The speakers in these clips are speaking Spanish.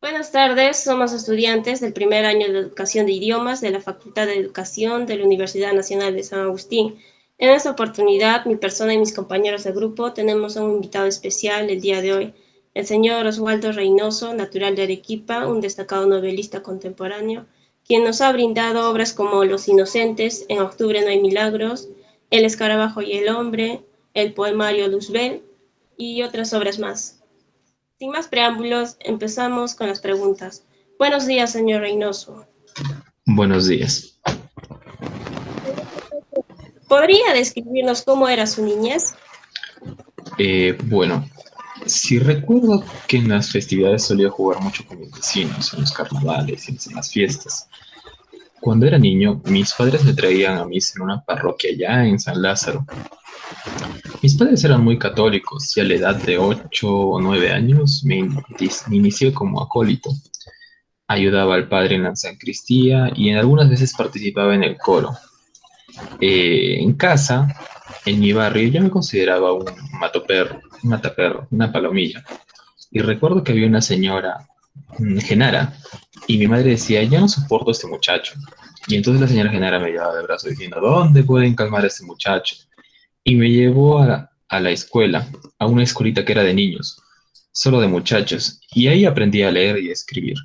Buenas tardes, somos estudiantes del primer año de Educación de Idiomas de la Facultad de Educación de la Universidad Nacional de San Agustín. En esta oportunidad, mi persona y mis compañeros de grupo tenemos a un invitado especial el día de hoy, el señor Oswaldo Reynoso, natural de Arequipa, un destacado novelista contemporáneo, quien nos ha brindado obras como Los Inocentes, En octubre no hay milagros, El escarabajo y el hombre, el poemario Luzbel y otras obras más. Sin más preámbulos, empezamos con las preguntas. Buenos días, señor Reynoso. Buenos días. ¿Podría describirnos cómo era su niñez? Bueno, si recuerdo que en las festividades solía jugar mucho con mis vecinos, en los carnavales y en las fiestas. Cuando era niño, mis padres me traían a misa en una parroquia allá en San Lázaro. Mis padres eran muy católicos y a la edad de 8 o 9 años me inicié como acólito. Ayudaba al padre en la sacristía y en algunas veces participaba en el coro. En casa, en mi barrio, yo me consideraba un mataperro, una palomilla. Y recuerdo que había una señora, Genara, y mi madre decía, ya no soporto a este muchacho. Y entonces la señora Genara me llevaba de brazo diciendo, ¿dónde pueden calmar a este muchacho? Y me llevó a la escuela, a una escuelita que era de niños, solo de muchachos. Y ahí aprendí a leer y a escribir.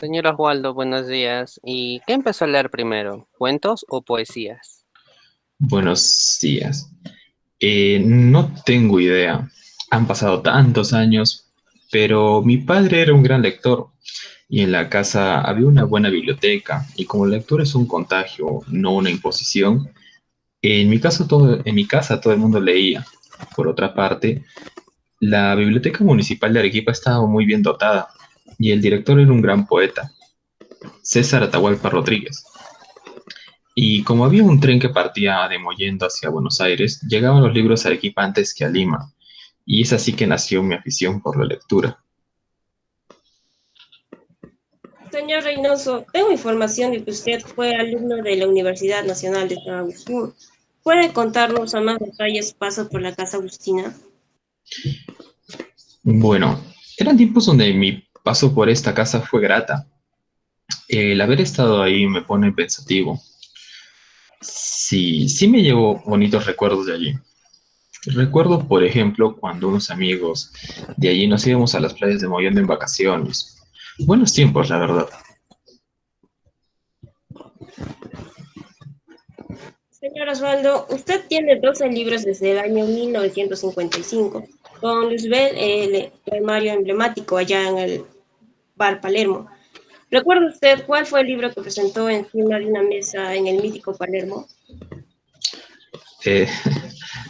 Señor Oswaldo, buenos días. ¿Y qué empezó a leer primero? ¿Cuentos o poesías? Buenos días. No tengo idea. Han pasado tantos años, pero mi padre era un gran lector y en la casa había una buena biblioteca y como la lectura es un contagio, no una imposición, en mi casa todo el mundo leía. Por otra parte, la biblioteca municipal de Arequipa estaba muy bien dotada y el director era un gran poeta, César Atahualpa Rodríguez. Y como había un tren que partía de Mollendo hacia Buenos Aires, llegaban los libros a Arequipa antes que a Lima. Y es así que nació mi afición por la lectura. Señor Reynoso, tengo información de que usted fue alumno de la Universidad Nacional de San Agustín. ¿Puede contarnos a más detalles su paso por la Casa Agustina? Bueno, eran tiempos donde mi paso por esta casa fue grata. El haber estado ahí me pone pensativo. Sí, sí me llevo bonitos recuerdos de allí. Recuerdo, por ejemplo, cuando unos amigos de allí nos íbamos a las playas de Mollendo en vacaciones. Buenos tiempos, la verdad. Señor Osvaldo, usted tiene 12 libros desde el año 1955, con Luzbel, el poemario emblemático allá en el Bar Palermo. ¿Recuerda usted cuál fue el libro que presentó encima de una mesa en el mítico Palermo? Eh,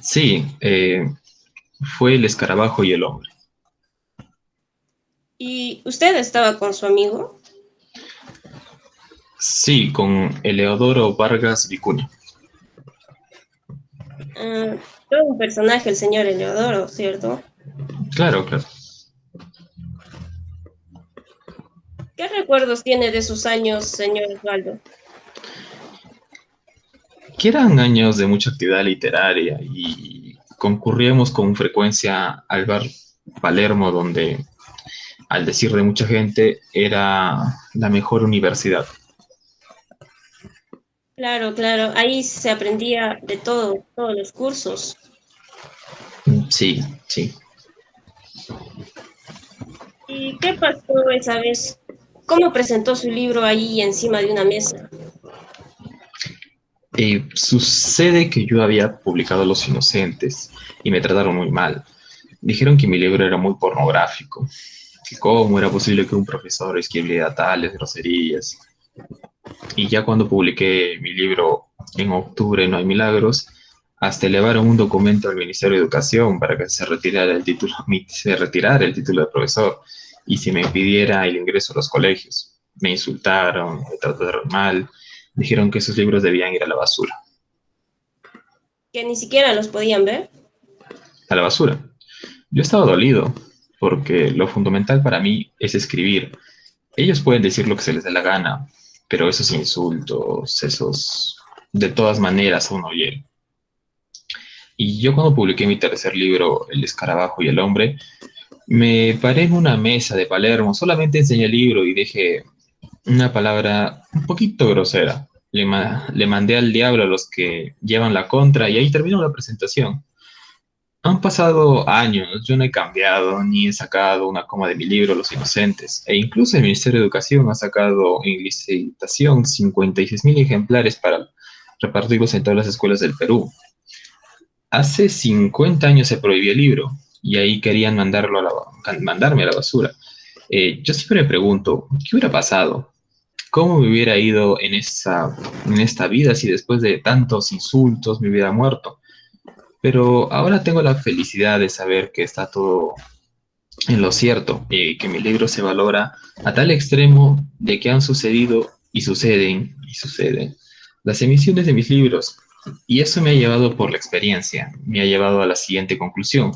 sí, fue El escarabajo y el hombre. ¿Y usted estaba con su amigo? Sí, con Eleodoro Vargas Vicuña. Ah, todo un personaje, el señor Eleodoro, ¿cierto? Claro, claro. ¿Qué recuerdos tiene de sus años, señor Osvaldo? Que eran años de mucha actividad literaria y concurríamos con frecuencia al bar Palermo, donde, al decir de mucha gente, era la mejor universidad. Claro, claro, ahí se aprendía de todo, todos los cursos. Sí, sí. ¿Y qué pasó esa vez? ¿Cómo presentó su libro ahí encima de una mesa? Sucede que yo había publicado Los Inocentes y me trataron muy mal. Dijeron que mi libro era muy pornográfico, que cómo era posible que un profesor escribiera tales groserías. Y ya cuando publiqué mi libro en octubre, No hay milagros, hasta elevaron un documento al Ministerio de Educación para que se retirara el título de profesor y se me impidiera el ingreso a los colegios. Me insultaron, me trataron mal, dijeron que esos libros debían ir a la basura. Que ni siquiera los podían ver. A la basura. Yo estaba dolido, porque lo fundamental para mí es escribir. Ellos pueden decir lo que se les dé la gana, pero esos insultos, esos, de todas maneras, uno hiere. Y yo cuando publiqué mi tercer libro, El escarabajo y el hombre, me paré en una mesa de Palermo, solamente enseñé el libro y dije una palabra un poquito grosera. Le mandé al diablo a los que llevan la contra y ahí terminó la presentación. Han pasado años, yo no he cambiado ni he sacado una coma de mi libro Los Inocentes. E incluso el Ministerio de Educación ha sacado en licitación 56.000 ejemplares para repartirlos en todas las escuelas del Perú. Hace 50 años se prohibió el libro y ahí querían mandarme a la basura. Yo siempre me pregunto, ¿qué hubiera pasado? ¿Cómo me hubiera ido en esta vida si después de tantos insultos me hubiera muerto? Pero ahora tengo la felicidad de saber que está todo en lo cierto y que mi libro se valora a tal extremo de que han sucedido y suceden las emisiones de mis libros. Y eso me ha llevado por la experiencia, me ha llevado a la siguiente conclusión,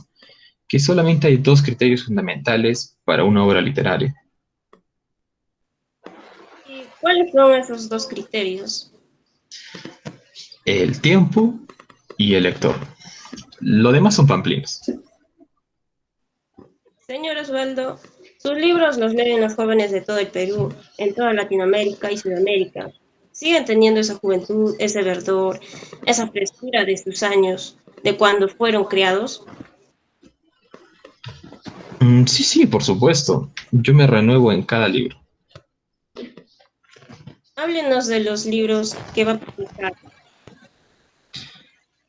que solamente hay dos criterios fundamentales para una obra literaria: ¿Y cuáles son esos dos criterios? el tiempo y el lector. Lo demás son pamplinos. Señor Osvaldo, sus libros los leen los jóvenes de todo el Perú, en toda Latinoamérica y Sudamérica. Siguen teniendo esa juventud, ese verdor, esa frescura de sus años, de cuando fueron creados. Sí, sí, por supuesto. Yo me renuevo en cada libro. Háblenos de los libros que va a publicar.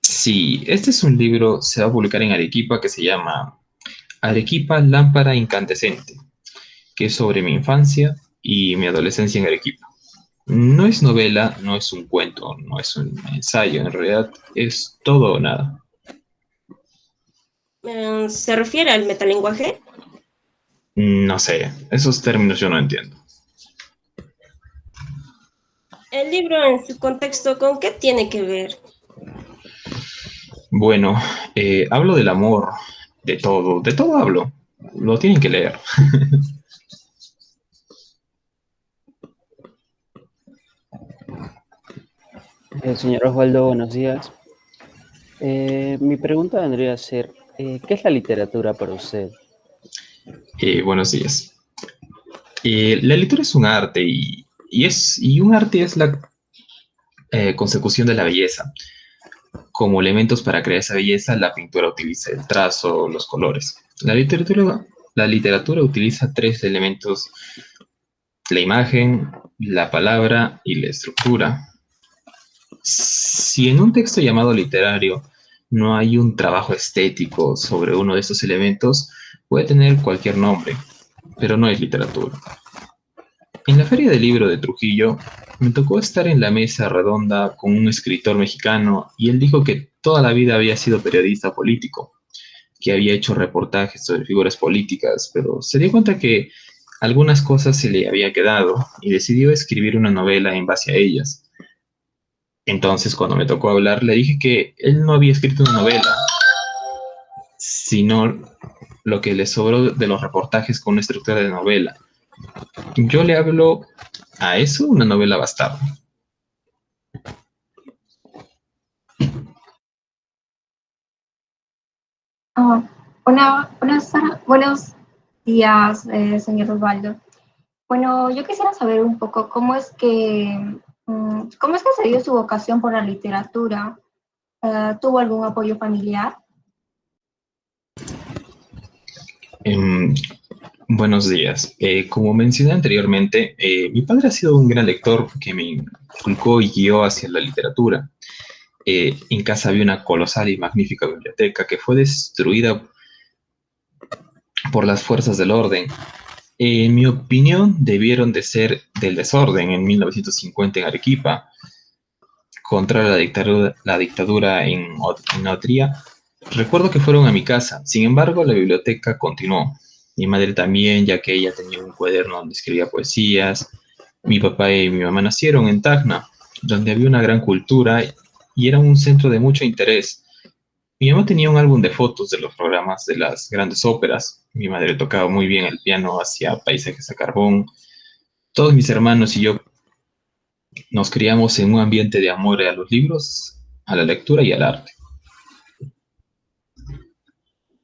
Sí, este es un libro, se va a publicar en Arequipa, que se llama Arequipa, Lámpara Incandescente, que es sobre mi infancia y mi adolescencia en Arequipa. No es novela, no es un cuento, no es un ensayo, en realidad es todo o nada. ¿Se refiere al metalenguaje? No sé, esos términos yo no entiendo. El libro en su contexto, ¿con qué tiene que ver? Bueno, hablo del amor, de todo hablo. Lo tienen que leer. Señor Osvaldo, buenos días. Mi pregunta vendría a ser, ¿qué es la literatura para usted? Buenos días. La lectura es un arte y un arte es la consecución de la belleza. Como elementos para crear esa belleza, la pintura utiliza el trazo, los colores. La literatura utiliza tres elementos: la imagen, la palabra y la estructura. Si en un texto llamado literario no hay un trabajo estético sobre uno de estos elementos, puede tener cualquier nombre, pero no es literatura. En la Feria del Libro de Trujillo, me tocó estar en la mesa redonda con un escritor mexicano y él dijo que toda la vida había sido periodista político, que había hecho reportajes sobre figuras políticas, pero se dio cuenta que algunas cosas se le había quedado y decidió escribir una novela en base a ellas. Entonces, cuando me tocó hablar, le dije que él no había escrito una novela, sino lo que le sobró de los reportajes con una estructura de novela. Yo le hablo a eso una novela bastarda. Ah, buenos días, señor Osvaldo. Bueno, yo quisiera saber un poco cómo es que se dio su vocación por la literatura. ¿Tuvo algún apoyo familiar? Em, Buenos días. Como mencioné anteriormente, mi padre ha sido un gran lector que me inculcó y guió hacia la literatura. En casa había una colosal y magnífica biblioteca que fue destruida por las fuerzas del orden. En mi opinión, debieron de ser del desorden en 1950 en Arequipa, contra la dictadura en Autría. Recuerdo que fueron a mi casa, sin embargo, la biblioteca continuó. Mi madre también, ya que ella tenía un cuaderno donde escribía poesías. Mi papá y mi mamá nacieron en Tacna, donde había una gran cultura y era un centro de mucho interés. Mi mamá tenía un álbum de fotos de los programas de las grandes óperas. Mi madre tocaba muy bien el piano, hacía paisajes a carbón. Todos mis hermanos y yo nos criamos en un ambiente de amor a los libros, a la lectura y al arte.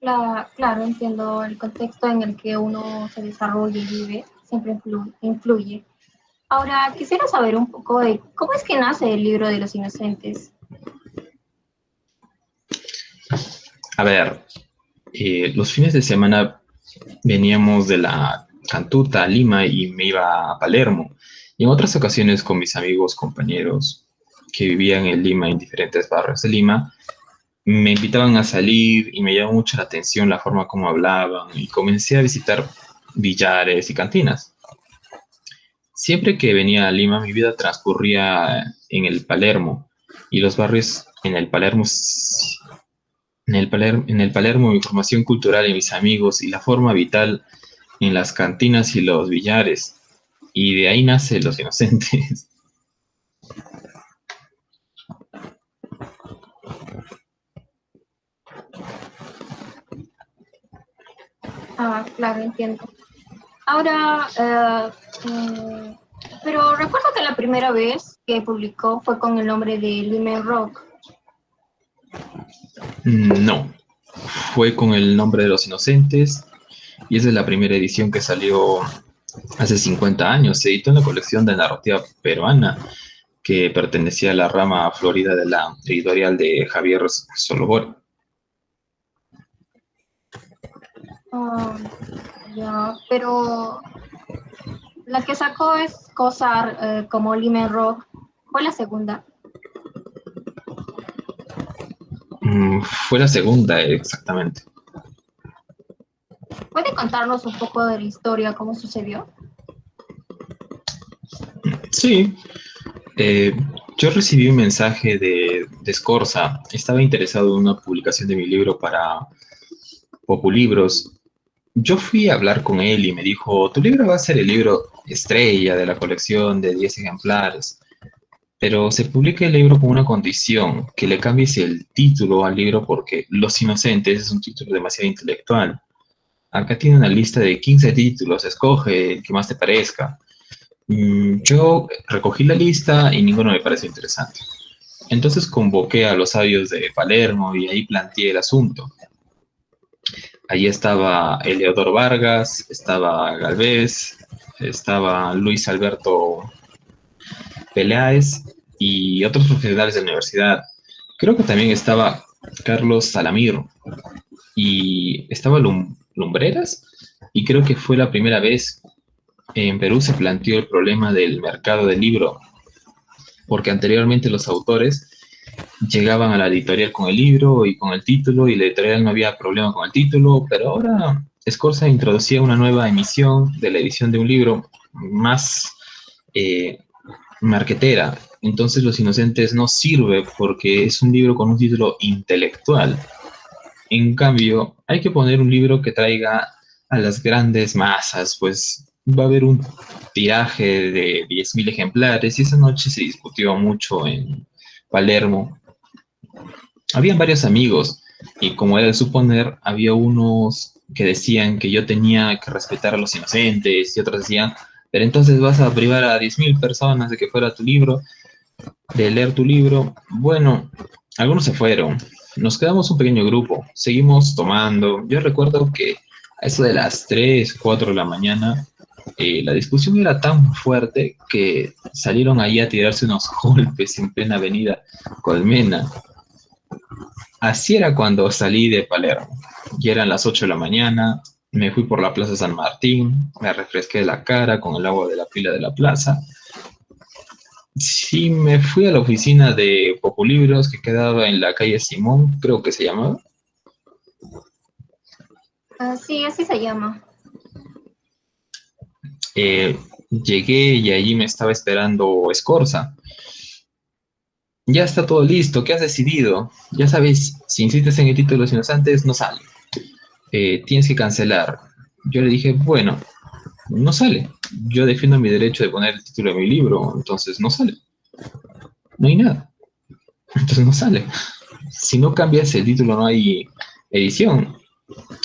Claro, entiendo el contexto en el que uno se desarrolla y vive, siempre influye. Ahora, quisiera saber un poco de cómo es que nace el libro de los inocentes. A ver, los fines de semana veníamos de la Cantuta a Lima y me iba a Palermo. Y en otras ocasiones con mis amigos, compañeros que vivían en Lima, en diferentes barrios de Lima, me invitaban a salir y me llamó mucho la atención la forma como hablaban y comencé a visitar billares y cantinas. Siempre que venía a Lima, mi vida transcurría en el Palermo y los barrios en el Palermo, mi formación cultural y mis amigos y la forma vital en las cantinas y los billares. Y de ahí nace Los Inocentes. Ah, claro, entiendo. Ahora, pero recuerdo que la primera vez que publicó fue con el nombre de Limen Rock. No, fue con el nombre de Los Inocentes y esa es la primera edición que salió hace 50 años. Se editó en la colección de narrativa peruana que pertenecía a la rama florida de la editorial de Javier Solobor. Ah, ya, pero la que sacó es cosa como Limen Rock. Fue la segunda. Fue la segunda, exactamente. ¿Puede contarnos un poco de la historia, cómo sucedió? Sí, eh, yo recibí un mensaje de Scorza. Estaba interesado en una publicación de mi libro para Populibros. Yo fui a hablar con él y me dijo, tu libro va a ser el libro estrella de la colección de 10 ejemplares, pero se publica el libro con una condición, que le cambies el título al libro porque Los Inocentes es un título demasiado intelectual. Acá tiene una lista de 15 títulos, escoge el que más te parezca. Yo recogí la lista y ninguno me pareció interesante. Entonces convoqué a los sabios de Palermo y ahí planteé el asunto. Allí estaba Eleodoro Vargas, estaba Galvez, estaba Luis Alberto Peláez y otros profesionales de la universidad. Creo que también estaba Carlos Salamir y estaba Lumbreras y creo que fue la primera vez en Perú se planteó el problema del mercado del libro, porque anteriormente los autores llegaban a la editorial con el libro y con el título y la editorial no había problema con el título, pero ahora Scorza introducía una nueva emisión de la edición de un libro más marquetera. Entonces Los Inocentes no sirve porque es un libro con un título intelectual. En cambio, hay que poner un libro que traiga a las grandes masas, pues va a haber un tiraje de 10.000 ejemplares y esa noche se discutió mucho en Palermo. Habían varios amigos y como era de suponer, había unos que decían que yo tenía que respetar a los inocentes y otros decían, pero entonces vas a privar a 10.000 personas de que fuera tu libro, de leer tu libro. Bueno, algunos se fueron. Nos quedamos un pequeño grupo, seguimos tomando. Yo recuerdo que a eso de las 3, 4 de la mañana, la discusión era tan fuerte que salieron ahí a tirarse unos golpes en plena avenida Colmena. Así era cuando salí de Palermo. Ya eran las 8 de la mañana, me fui por la Plaza San Martín, me refresqué la cara con el agua de la pila de la plaza. Sí, me fui a la oficina de Populibros que quedaba en la calle Simón, creo que se llamaba. Sí, así se llama. Llegué y allí me estaba esperando Scorza. Ya está todo listo, ¿qué has decidido? Ya sabes, si insistes en el título de Los Inocentes, no sale. Tienes que cancelar. Yo le dije, bueno, no sale. Yo defiendo mi derecho de poner el título de mi libro, entonces no sale. No hay nada. Entonces no sale. Si no cambias el título, no hay edición.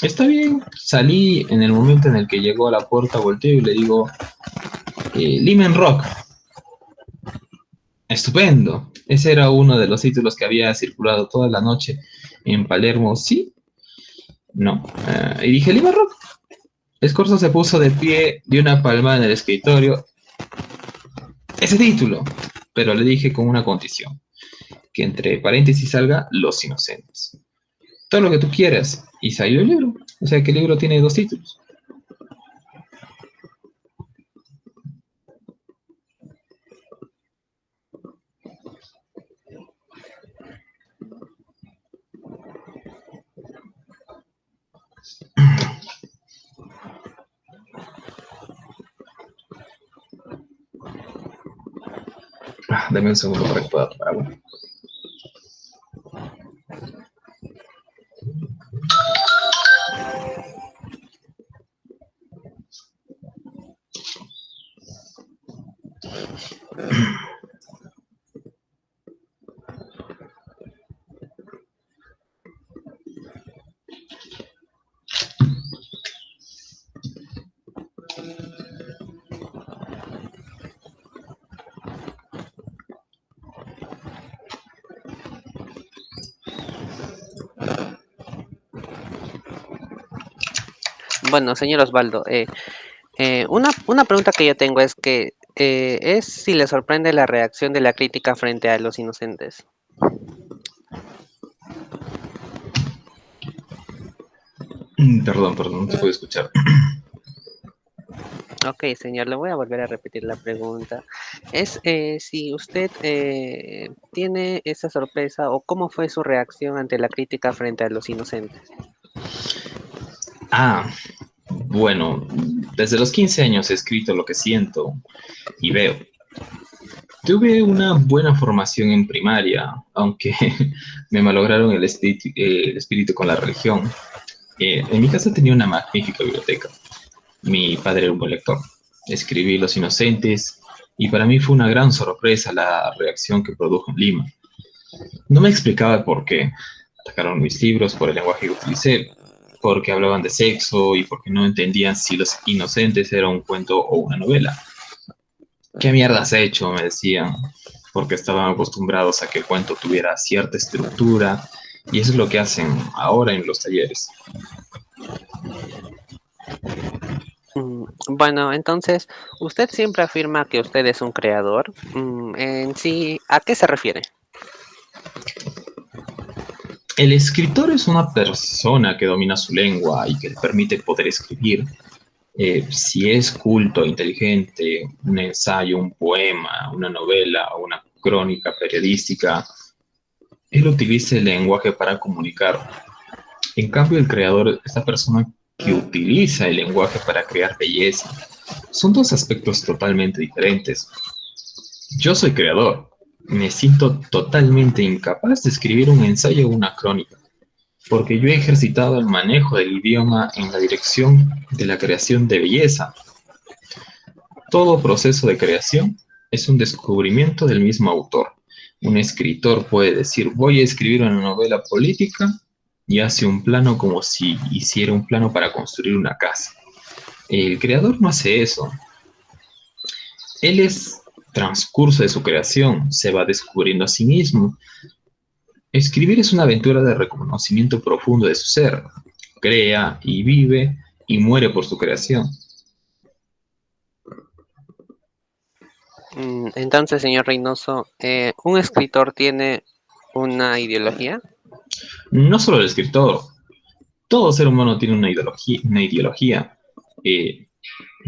Está bien, salí en el momento en el que llegó a la puerta, volteo y le digo, Limen Rock. Estupendo. Ese era uno de los títulos que había circulado toda la noche en Palermo. Sí, No. Y dije, Lima Rock. Escorzo se puso de pie, dio una palmada en el escritorio. Ese título. Pero le dije con una condición. Que entre paréntesis salga Los Inocentes. Todo lo que tú quieras. Y salió el libro. O sea que el libro tiene 2 títulos. Dame un segundo para que pueda tomar agua. Bueno, señor Osvaldo, una pregunta que yo tengo es que es si le sorprende la reacción de la crítica frente a Los Inocentes. Perdón, no te puedo escuchar. Ok, señor, le voy a volver a repetir la pregunta. Es si usted tiene esa sorpresa o cómo fue su reacción ante la crítica frente a Los Inocentes. Bueno, desde los 15 años he escrito lo que siento y veo. Tuve una buena formación en primaria, aunque me malograron el espíritu con la religión. En mi casa tenía una magnífica biblioteca. Mi padre era un buen lector. Escribí Los Inocentes y para mí fue una gran sorpresa la reacción que produjo en Lima. No me explicaba por qué. Atacaron mis libros por el lenguaje que utilicé, porque hablaban de sexo y porque no entendían si Los Inocentes era un cuento o una novela. ¿Qué mierda has hecho?, me decían, porque estaban acostumbrados a que el cuento tuviera cierta estructura y eso es lo que hacen ahora en los talleres. Bueno, entonces, usted siempre afirma que usted es un creador. En sí, ¿a qué se refiere? El escritor es una persona que domina su lengua y que le permite poder escribir. Si es culto, inteligente, un ensayo, un poema, una novela o una crónica periodística, él utiliza el lenguaje para comunicar. En cambio, el creador es la persona que utiliza el lenguaje para crear belleza. Son 2 aspectos totalmente diferentes. Yo soy creador. Me siento totalmente incapaz de escribir un ensayo o una crónica, porque yo he ejercitado el manejo del idioma en la dirección de la creación de belleza. Todo proceso de creación es un descubrimiento del mismo autor. Un escritor puede decir, voy a escribir una novela política y hace un plano como si hiciera un plano para construir una casa. El creador no hace eso. Él es transcurso de su creación, se va descubriendo a sí mismo. Escribir es una aventura de reconocimiento profundo de su ser. Crea y vive y muere por su creación. Entonces, señor Reynoso, ¿un escritor tiene una ideología? No solo el escritor, todo ser humano tiene una ideología.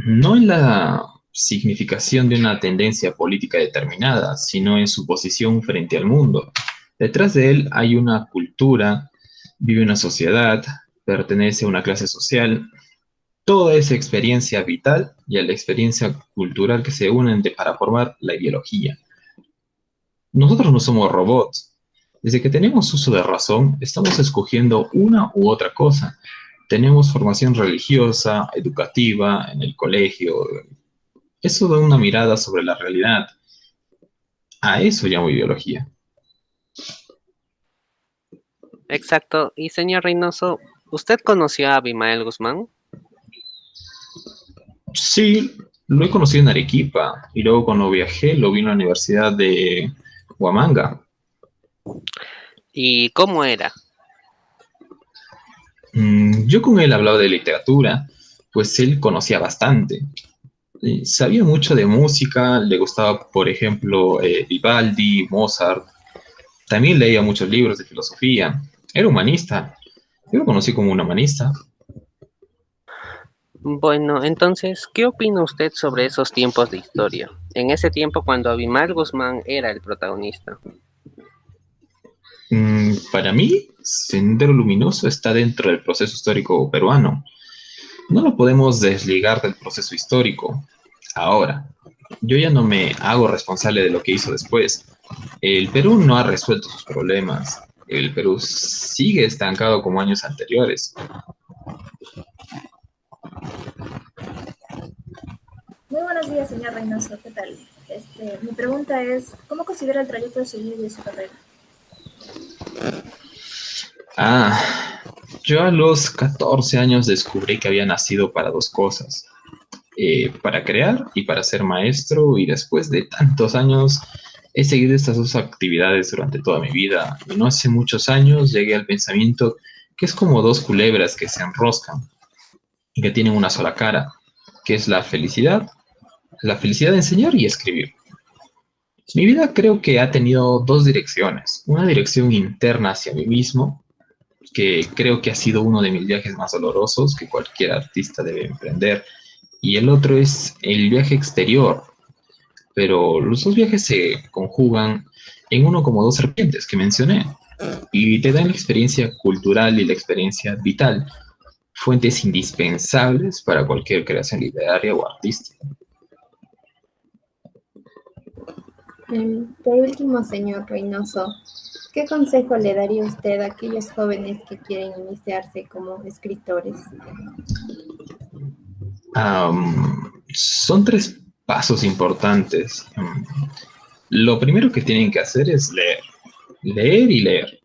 No en la significación de una tendencia política determinada, sino en su posición frente al mundo. Detrás de él hay una cultura, vive una sociedad, pertenece a una clase social. Toda esa experiencia vital y a la experiencia cultural que se unen para formar la ideología. Nosotros no somos robots. Desde que tenemos uso de razón, estamos escogiendo una u otra cosa. Tenemos formación religiosa, educativa, en el colegio. Eso da una mirada sobre la realidad. A eso llamo ideología. Exacto. Y señor Reynoso, ¿usted conoció a Abimael Guzmán? Sí, lo he conocido en Arequipa y luego cuando viajé lo vi en la Universidad de Huamanga. ¿Y cómo era? Yo con él hablaba de literatura, pues él conocía bastante. Sabía mucho de música, le gustaba, por ejemplo, Vivaldi, Mozart. También leía muchos libros de filosofía. Era humanista. Yo lo conocí como un humanista. Bueno, entonces, ¿qué opina usted sobre esos tiempos de historia? En ese tiempo cuando Abimael Guzmán era el protagonista. Para mí, Sendero Luminoso está dentro del proceso histórico peruano. No lo podemos desligar del proceso histórico. Ahora, yo ya no me hago responsable de lo que hizo después. El Perú no ha resuelto sus problemas. El Perú sigue estancado como años anteriores. Muy buenos días, señor Reynoso. ¿Qué tal? Mi pregunta es, ¿cómo considera el trayecto de su vida y de su carrera? Ah, yo a los 14 años descubrí que había nacido para dos cosas, para crear y para ser maestro, y después de tantos años he seguido estas dos actividades durante toda mi vida. Y no hace muchos años llegué al pensamiento que es como dos culebras que se enroscan y que tienen una sola cara, que es la felicidad de enseñar y escribir. Mi vida creo que ha tenido dos direcciones, una dirección interna hacia mí mismo, que creo que ha sido uno de mis viajes más dolorosos que cualquier artista debe emprender, y el otro es el viaje exterior, pero los dos viajes se conjugan en uno como dos serpientes que mencioné, y te dan la experiencia cultural y la experiencia vital, fuentes indispensables para cualquier creación literaria o artística. Por último, señor Reynoso, ¿qué consejo le daría usted a aquellos jóvenes que quieren iniciarse como escritores? Son tres pasos importantes. Lo primero que tienen que hacer es leer, leer y leer.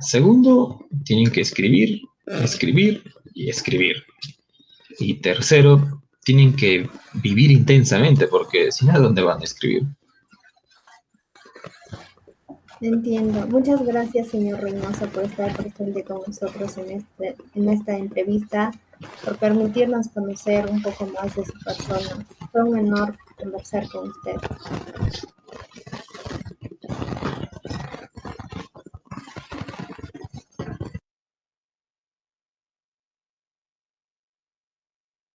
Segundo, tienen que escribir, escribir y escribir. Y tercero, tienen que vivir intensamente, porque si no, ¿a dónde van a escribir? Entiendo. Muchas gracias, señor Reynoso, por estar presente con nosotros en esta entrevista, por permitirnos conocer un poco más de su persona. Fue un honor conversar con usted.